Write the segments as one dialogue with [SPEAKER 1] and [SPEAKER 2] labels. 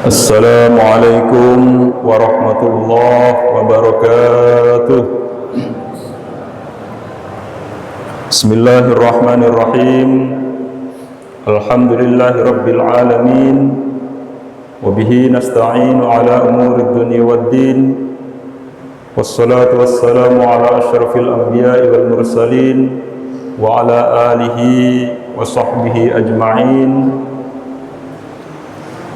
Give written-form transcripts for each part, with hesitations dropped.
[SPEAKER 1] Assalamualaikum warahmatullahi wabarakatuh. Bismillahirrahmanirrahim. Alhamdulillahi rabbil alamin. Wabihi nasta'inu ala umurid dunya waddin. Wassalatu wassalamu ala asyrafil anbiya'i wal mursalin wa ala alihi wa sahbihi ajma'in.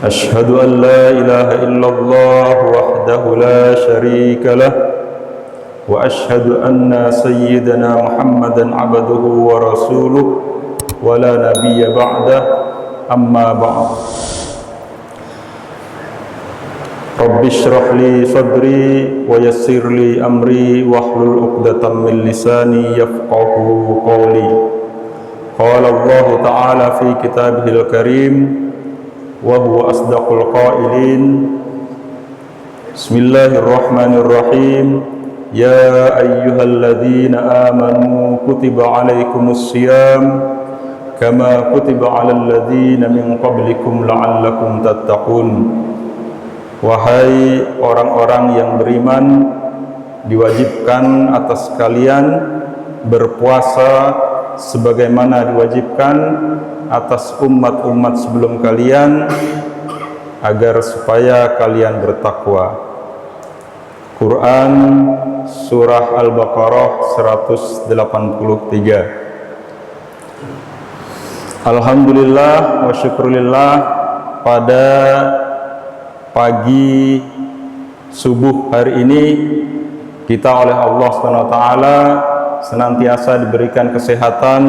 [SPEAKER 1] Ashhadu an la ilaha illallah wahdahu la syarika lah wa ashhadu anna sayyidana Muhammadan abduhu wa rasuluh wa la nabiyya ba'dah, amma ba'd. Rabbi shrah li sadri wa yassir li amri wahlul 'uqdatam min lisani yafqahu qawli. Qala Allah ta'ala fi kitabihil karim wa huwa asdaqul qailin. Bismillahirrahmanirrahim. Ya ayyuhalladzina amanu kutiba alaikumus syiyam kama kutiba alal ladzina min qablikum la'allakum tattaqun. Wahai orang-orang yang beriman, diwajibkan atas kalian berpuasa sebagaimana diwajibkan atas umat-umat sebelum kalian, agar supaya kalian bertakwa. Quran Surah Al-Baqarah 183. Alhamdulillah wa syukurillah, pada pagi subuh hari ini kita oleh Allah SWT senantiasa diberikan kesehatan,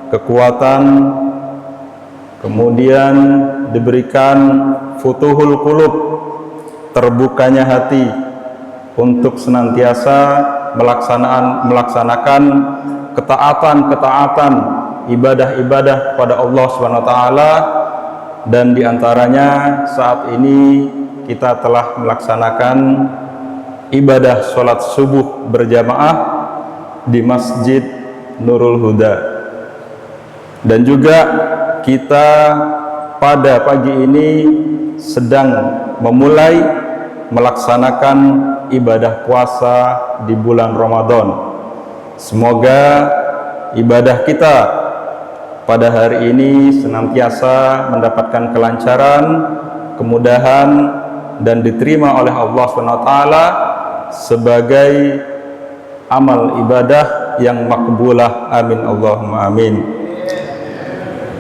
[SPEAKER 1] kekuatan, kemudian diberikan futuhul qulub, terbukanya hati untuk senantiasa melaksanakan ketaatan ibadah-ibadah kepada Allah SWT. Dan diantaranya saat ini kita telah melaksanakan ibadah sholat subuh berjamaah di Masjid Nurul Huda. Dan juga kita pada pagi ini sedang memulai melaksanakan ibadah puasa di bulan Ramadan. Semoga ibadah kita pada hari ini senantiasa mendapatkan kelancaran, kemudahan, dan diterima oleh Allah SWT sebagai amal ibadah yang makbulah. Amin Allahumma amin.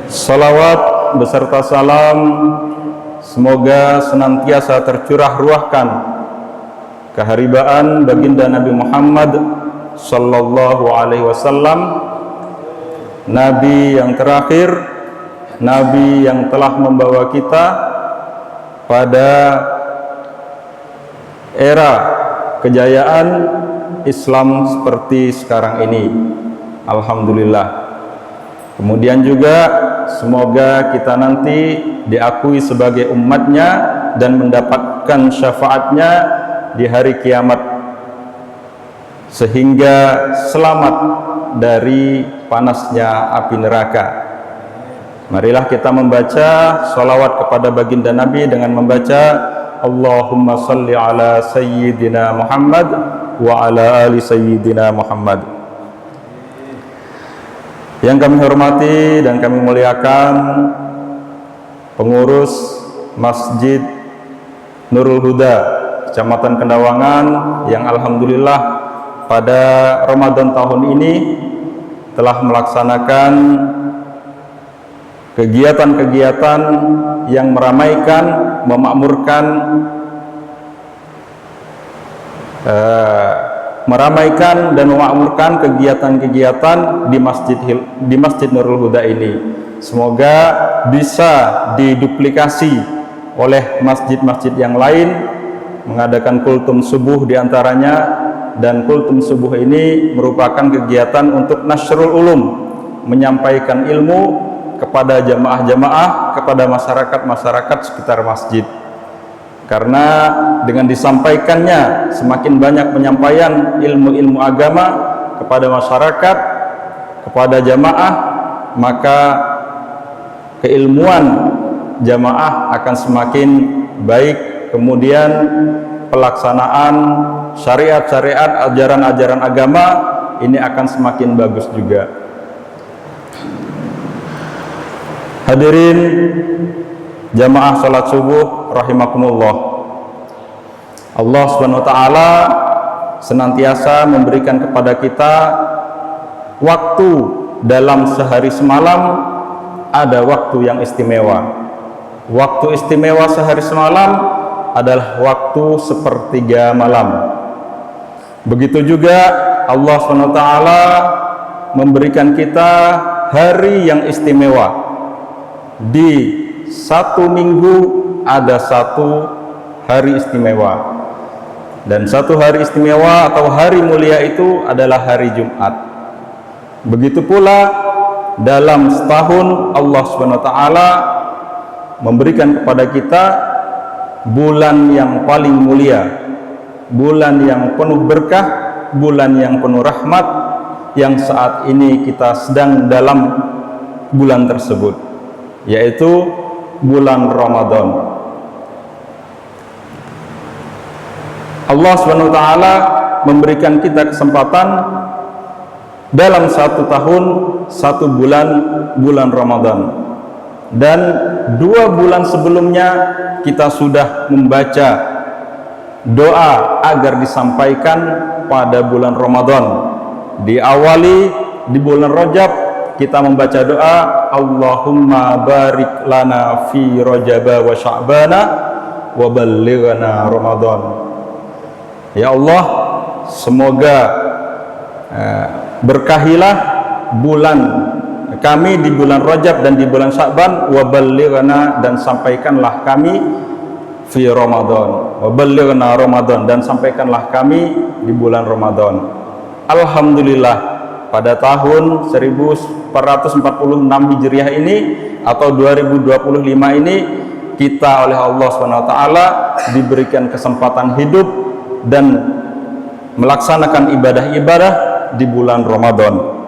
[SPEAKER 1] Salawat beserta salam semoga senantiasa tercurah ruahkan keharibaan baginda Nabi Muhammad sallallahu alaihi wasallam, Nabi yang terakhir, Nabi yang telah membawa kita pada era kejayaan Islam seperti sekarang ini. Alhamdulillah. Kemudian juga semoga kita nanti diakui sebagai umatnya dan mendapatkan syafaatnya di hari kiamat, sehingga selamat dari panasnya api neraka. Marilah kita membaca salawat kepada baginda Nabi dengan membaca Allahumma salli ala sayyidina Muhammad wa ala ali sayyidina Muhammad. Yang kami hormati dan kami muliakan pengurus Masjid Nurul Huda Kecamatan Kendawangan yang alhamdulillah pada Ramadan tahun ini telah melaksanakan kegiatan-kegiatan yang meramaikan, meramaikan dan memakmurkan kegiatan-kegiatan di Masjid Nurul Huda ini. Semoga bisa diduplikasi oleh masjid-masjid yang lain, mengadakan kultum subuh diantaranya. Dan kultum subuh ini merupakan kegiatan untuk nasrul ulum, menyampaikan ilmu kepada jamaah-jamaah, kepada masyarakat-masyarakat sekitar masjid. Karena dengan disampaikannya semakin banyak penyampaian ilmu-ilmu agama kepada masyarakat, kepada jamaah, maka keilmuan jamaah akan semakin baik, kemudian pelaksanaan syariat-syariat, ajaran-ajaran agama ini akan semakin bagus juga. Hadirin jamaah salat subuh rahimakumullah, Allah Subhanahu wa taala senantiasa memberikan kepada kita waktu dalam sehari semalam, ada waktu yang istimewa. Waktu istimewa sehari semalam adalah waktu sepertiga malam. Begitu juga Allah SWT memberikan kita hari yang istimewa. Di satu minggu ada satu hari istimewa, dan satu hari istimewa atau hari mulia itu adalah hari Jumat. Begitu pula dalam setahun Allah SWT memberikan kepada kita bulan yang paling mulia, bulan yang penuh berkah, bulan yang penuh rahmat, yang saat ini kita sedang dalam bulan tersebut, yaitu bulan Ramadan. Allah SWT memberikan kita kesempatan dalam satu tahun, satu bulan, bulan Ramadan, dan 2 bulan sebelumnya kita sudah membaca doa agar disampaikan pada bulan Ramadan. Diawali di bulan Rajab kita membaca doa, Allahumma barik lana fi Rajaba wa Sya'bana wa ballighna Ramadan. Ya Allah, semoga berkahilah bulan kami di bulan Rajab dan di bulan Sya'ban, wa ballighna, dan sampaikanlah kami fi Ramadan, wa ballighna Ramadan, dan sampaikanlah kami di bulan Ramadan. Alhamdulillah, pada tahun 1446 Hijriah ini atau 2025 ini kita oleh Allah SWT diberikan kesempatan hidup dan melaksanakan ibadah-ibadah di bulan Ramadan.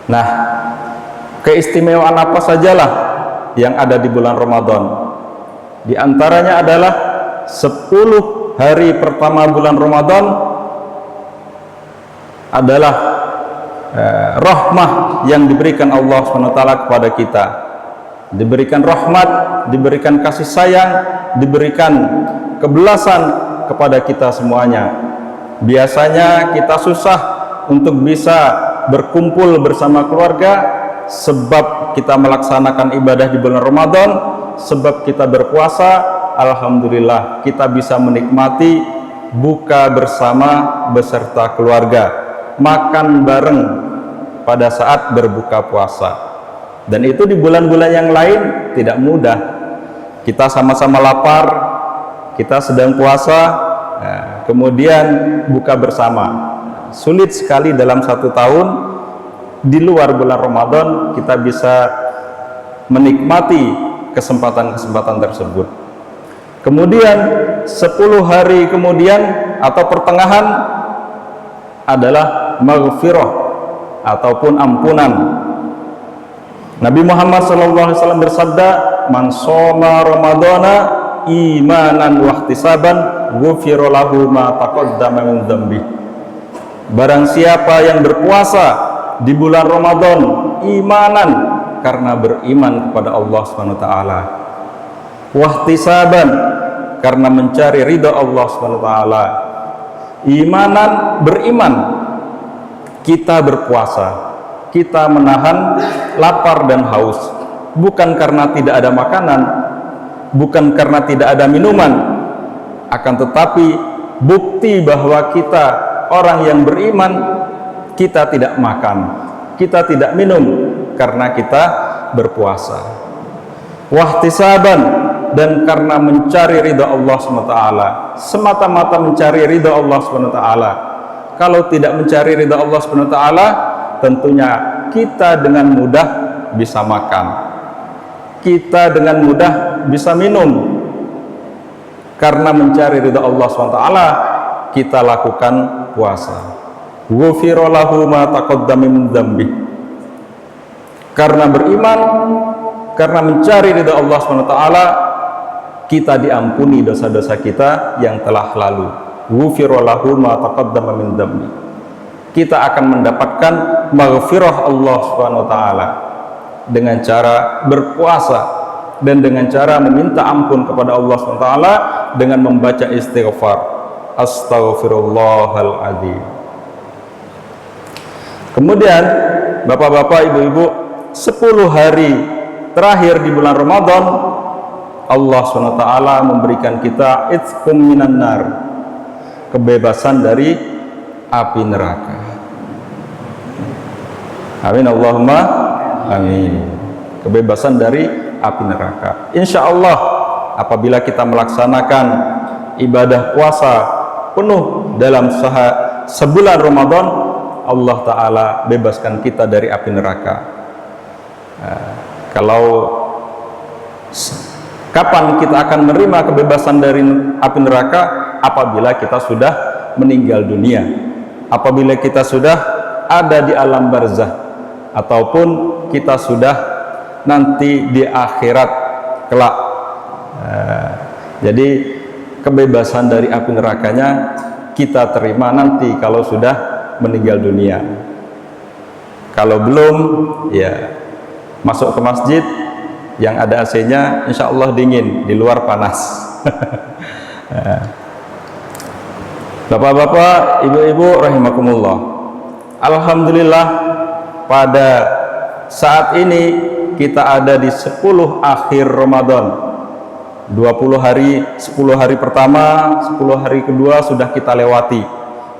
[SPEAKER 1] Nah, keistimewaan apa sajalah yang ada di bulan Ramadan? Di antaranya adalah 10 hari pertama bulan Ramadan adalah rahmah yang diberikan Allah SWT kepada kita. Diberikan rahmat, diberikan kasih sayang, diberikan kebelasan kepada kita semuanya. Biasanya kita susah untuk bisa berkumpul bersama keluarga sebab kita melaksanakan ibadah di bulan Ramadan, sebab kita berpuasa. Alhamdulillah kita bisa menikmati buka bersama beserta keluarga, makan bareng pada saat berbuka puasa. Dan itu di bulan-bulan yang lain tidak mudah. Kita sama-sama lapar, kita sedang puasa, kemudian buka bersama. Sulit sekali dalam satu tahun di luar bulan Ramadan kita bisa menikmati kesempatan-kesempatan tersebut. Kemudian 10 hari kemudian atau pertengahan adalah maghfirah ataupun ampunan. Nabi Muhammad SAW bersabda, man shoma ramadhana imanan wahtisaban ghufira lahu ma taqaddama min dzambi. Barang siapa yang berpuasa di bulan Ramadan imanan, karena beriman kepada Allah SWT, wahtisaban, karena mencari ridha Allah SWT, imanan, beriman, kita berpuasa, kita menahan lapar dan haus, bukan karena tidak ada makanan, bukan karena tidak ada minuman, akan tetapi bukti bahwa kita orang yang beriman, kita tidak makan, kita tidak minum karena kita berpuasa. Wahtisaban, dan karena mencari ridha Allah SWT, semata-mata mencari ridha Allah SWT. Kalau tidak mencari ridha Allah SWT, tentunya kita dengan mudah bisa makan, kita dengan mudah bisa minum. Karena mencari ridha Allah SWT, kita lakukan puasa. Ghufira lahu ma taqaddama min dzambi. Karena beriman, karena mencari ridha Allah SWT, kita diampuni dosa-dosa kita yang telah lalu. Ghufira lahu ma taqaddama min dhanbi. Kita akan mendapatkan maghfirah Allah SWT dengan cara berpuasa dan dengan cara meminta ampun kepada Allah SWT dengan membaca istighfar, astaghfirullahaladzim. Kemudian bapak-bapak, ibu-ibu, 10 hari terakhir di bulan Ramadan, Allah SWT memberikan kita itqum minan nar, kebebasan dari api neraka. Amin Allahumma amin. Kebebasan dari api neraka. Insya Allah apabila kita melaksanakan ibadah puasa penuh dalam sebulan Ramadan, Allah Ta'ala bebaskan kita dari api neraka. Kalau kapan kita akan menerima kebebasan dari api neraka? Apabila kita sudah meninggal dunia, apabila kita sudah ada di alam barzah, ataupun kita sudah nanti di akhirat kelak. Jadi kebebasan dari api nerakanya kita terima nanti kalau sudah meninggal dunia. Kalau belum, ya masuk ke masjid yang ada AC-nya, insya Allah dingin, di luar panas. Bapak-bapak, ibu-ibu rahimakumullah, alhamdulillah pada saat ini kita ada di 10 akhir Ramadan. 20 hari, 10 hari pertama, 10 hari kedua sudah kita lewati.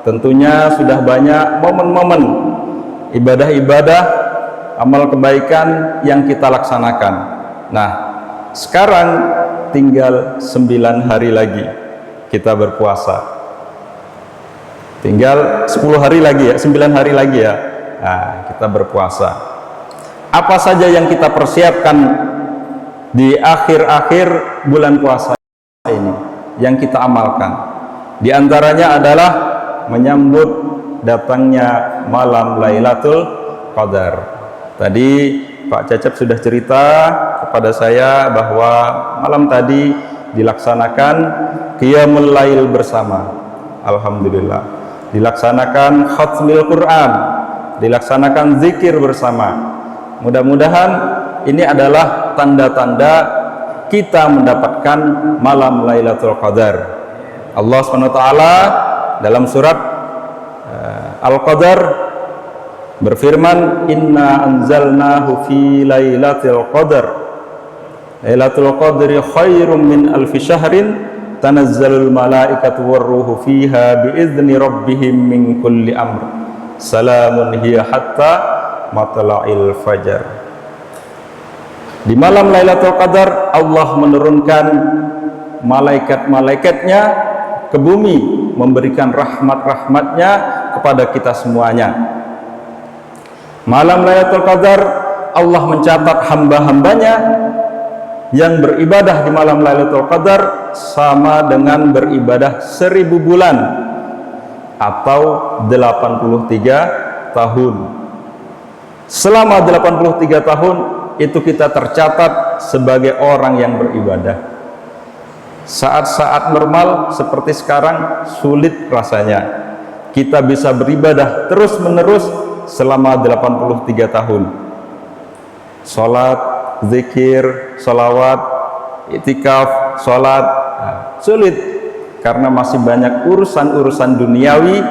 [SPEAKER 1] Tentunya sudah banyak momen-momen ibadah-ibadah, amal kebaikan yang kita laksanakan. Nah, sekarang tinggal 9 hari lagi kita berpuasa. Tinggal 10 hari lagi ya, 9 hari lagi ya. Nah, kita berpuasa. Apa saja yang kita persiapkan di akhir-akhir bulan puasa ini yang kita amalkan? Di antaranya adalah menyambut datangnya malam Lailatul Qadar. Tadi Pak Cecep sudah cerita kepada saya bahwa malam tadi dilaksanakan Qiyamul Lail bersama. Alhamdulillah. Dilaksanakan khatmil Quran, dilaksanakan zikir bersama. Mudah-mudahan ini adalah tanda-tanda kita mendapatkan malam Lailatul Qadar. Allah SWT dalam surat Al-Qadar berfirman, inna anzalnahu fi lailatul qadar, lailatul qadri khairum min alfi syahrin, tanazzalul malaikatu warruhu fiha biizni rabbihim min kulli amr, salamun hiya hatta matla'il fajar. Di malam Lailatul Qadar Allah menurunkan malaikat-malaikatnya ke bumi, memberikan rahmat-rahmatnya kepada kita semuanya. Malam Lailatul Qadar Allah mencatat hamba-hambanya yang beribadah di malam Lailatul Qadar sama dengan beribadah 1000 bulan atau 83 tahun. Selama 83 tahun itu kita tercatat sebagai orang yang beribadah. Saat-saat normal seperti sekarang sulit rasanya kita bisa beribadah terus-menerus selama 83 tahun. Salat, zikir, salawat, itikaf, salat, sulit karena masih banyak urusan-urusan duniawi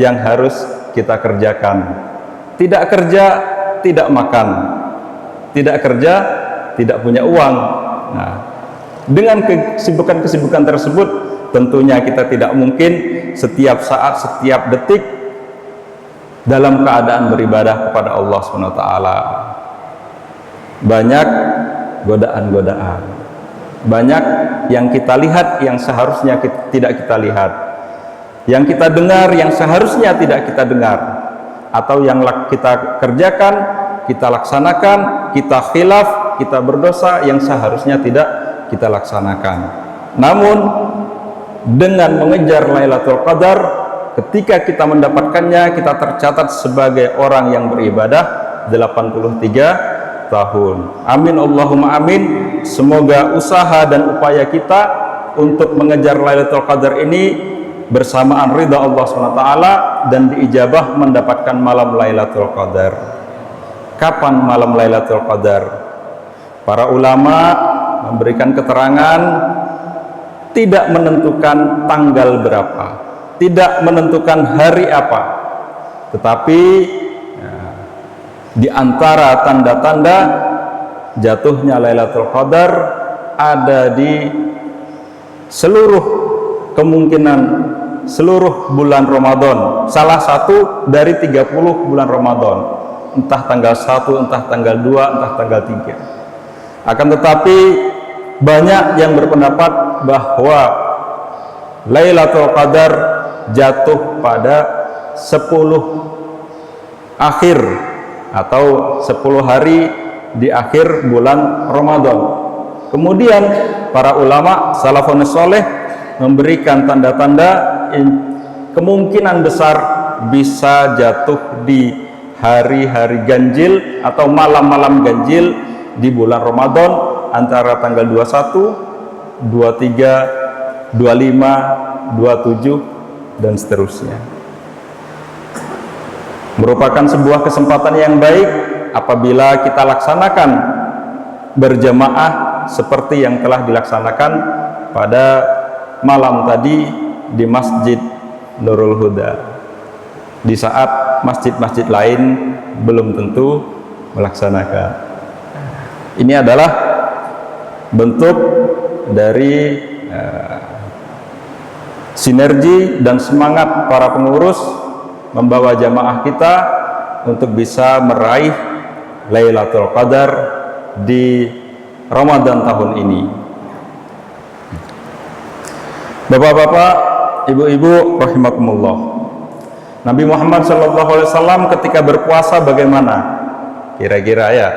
[SPEAKER 1] yang harus kita kerjakan. Tidak kerja, tidak makan. Tidak kerja, tidak punya uang. Nah, dengan kesibukan-kesibukan tersebut, tentunya kita tidak mungkin setiap saat, setiap detik dalam keadaan beribadah kepada Allah SWT. Banyak godaan-godaan, banyak yang kita lihat yang seharusnya tidak kita lihat, yang kita dengar yang seharusnya tidak kita dengar, atau yang kita kerjakan, kita laksanakan, kita khilaf, kita berdosa yang seharusnya tidak kita laksanakan. Namun dengan mengejar Lailatul Qadar, ketika kita mendapatkannya, kita tercatat sebagai orang yang beribadah 83 tahun. Amin Allahumma amin. Semoga usaha dan upaya kita untuk mengejar Lailatul Qadar ini bersamaan ridha Allah SWT dan diijabah mendapatkan malam Lailatul Qadar. Kapan malam Lailatul Qadar? Para ulama memberikan keterangan tidak menentukan tanggal berapa, tidak menentukan hari apa, tetapi di antara tanda-tanda jatuhnya Lailatul Qadar ada di seluruh kemungkinan seluruh bulan Ramadan, salah satu dari 30 bulan Ramadan, entah tanggal 1, entah tanggal 2, entah tanggal 3. Akan tetapi banyak yang berpendapat bahwa Lailatul Qadar jatuh pada 10 akhir atau 10 hari di akhir bulan Ramadan. Kemudian para ulama salafun saleh memberikan tanda-tanda kemungkinan besar bisa jatuh di hari-hari ganjil atau malam-malam ganjil di bulan Ramadan antara tanggal 21, 23, 25, 27 dan seterusnya. Merupakan sebuah kesempatan yang baik apabila kita laksanakan berjamaah seperti yang telah dilaksanakan pada malam tadi di Masjid Nurul Huda, di saat masjid-masjid lain belum tentu melaksanakan. Ini adalah bentuk dari sinergi dan semangat para pengurus membawa jamaah kita untuk bisa meraih Lailatul Qadar di Ramadan tahun ini. Bapak-bapak, ibu-ibu rahimakumullah, Nabi Muhammad SAW ketika berpuasa bagaimana? Kira-kira ya.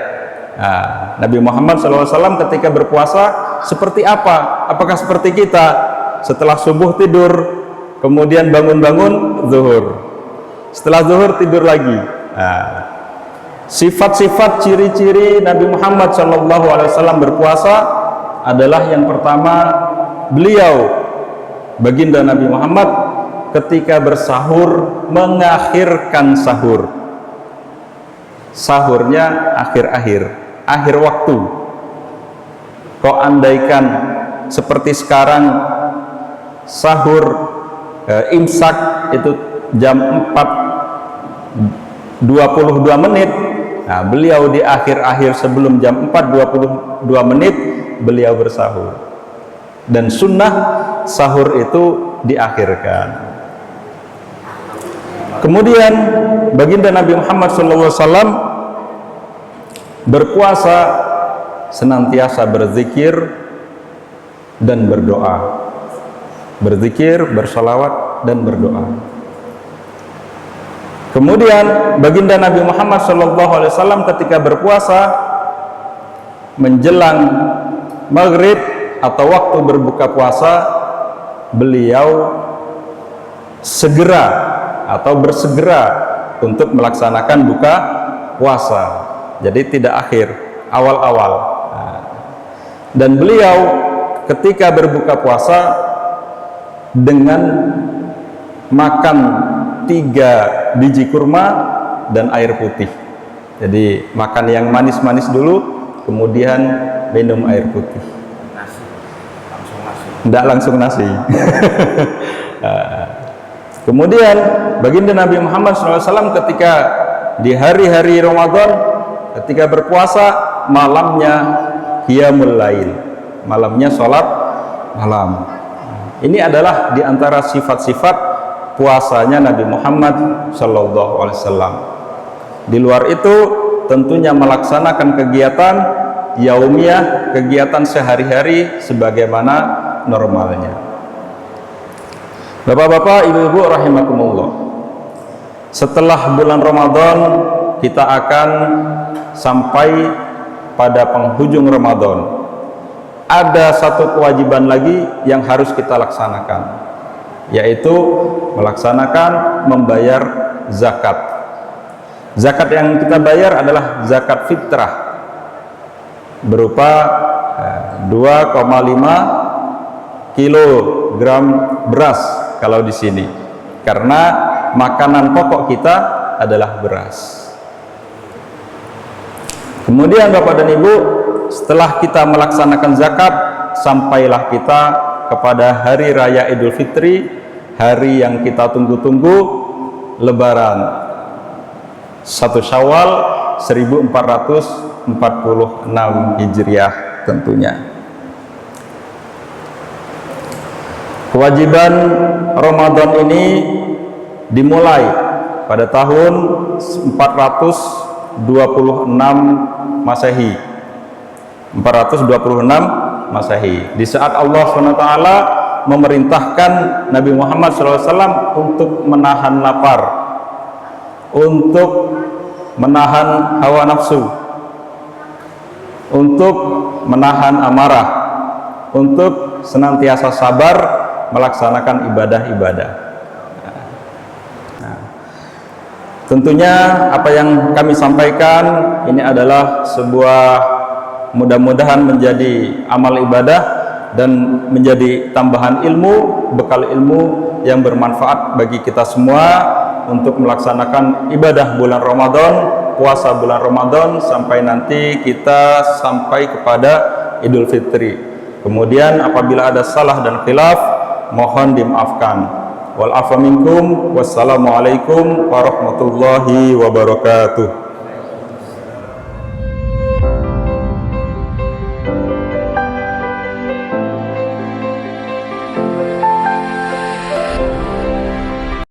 [SPEAKER 1] Nah, Nabi Muhammad SAW ketika berpuasa seperti apa? Apakah seperti kita setelah subuh tidur, kemudian bangun-bangun zuhur, setelah zuhur tidur lagi? Nah, sifat-sifat ciri-ciri Nabi Muhammad SAW berpuasa adalah yang pertama, beliau baginda Nabi Muhammad ketika bersahur mengakhirkan sahur. Sahurnya akhir waktu. Kok andaikan seperti sekarang sahur imsak itu jam 4:22, nah beliau di akhir sebelum jam 4:22 beliau bersahur, dan sunnah sahur itu diakhirkan. Kemudian baginda Nabi Muhammad SAW berpuasa senantiasa berzikir dan berdoa, berzikir, bersalawat dan berdoa. Kemudian baginda Nabi Muhammad SAW ketika berpuasa menjelang maghrib atau waktu berbuka puasa, beliau segera atau bersegera untuk melaksanakan buka puasa. Jadi tidak akhir, awal-awal. Dan beliau ketika berbuka puasa dengan makan 3 biji kurma dan air putih. Jadi makan yang manis-manis dulu, kemudian minum air putih. Tidak langsung nasi. Kemudian baginda Nabi Muhammad SAW ketika di hari-hari Ramadan ketika berpuasa, malamnya qiyamul lail, malamnya sholat malam. Ini adalah di antara sifat-sifat puasanya Nabi Muhammad SAW. Di luar itu tentunya melaksanakan kegiatan yaumiyah, kegiatan sehari-hari sebagaimana normalnya. Bapak-bapak, ibu-ibu rahimakumullah, setelah bulan Ramadan kita akan sampai pada penghujung Ramadan. Ada satu kewajiban lagi yang harus kita laksanakan, yaitu melaksanakan membayar zakat. Zakat yang kita bayar adalah zakat fitrah, berupa 2,5 kilogram beras kalau di sini, karena makanan pokok kita adalah beras. Kemudian Bapak dan Ibu, setelah kita melaksanakan zakat, sampailah kita kepada hari raya Idul Fitri, hari yang kita tunggu-tunggu, Lebaran 1 Syawal 1446 Hijriah tentunya. Kewajiban Ramadan ini dimulai pada tahun 426 Masehi. 426 Masehi. Di saat Allah SWT memerintahkan Nabi Muhammad SAW untuk menahan lapar, untuk menahan hawa nafsu, untuk menahan amarah, untuk senantiasa sabar melaksanakan ibadah-ibadah. Tentunya apa yang kami sampaikan ini adalah sebuah, mudah-mudahan menjadi amal ibadah dan menjadi tambahan ilmu, bekal ilmu yang bermanfaat bagi kita semua untuk melaksanakan ibadah bulan Ramadan, puasa bulan Ramadan, sampai nanti kita sampai kepada Idul Fitri. Kemudian apabila ada salah dan khilaf, mohon dimaafkan. Wal afa minkum, wassalamualaikum warahmatullahi wabarakatuh.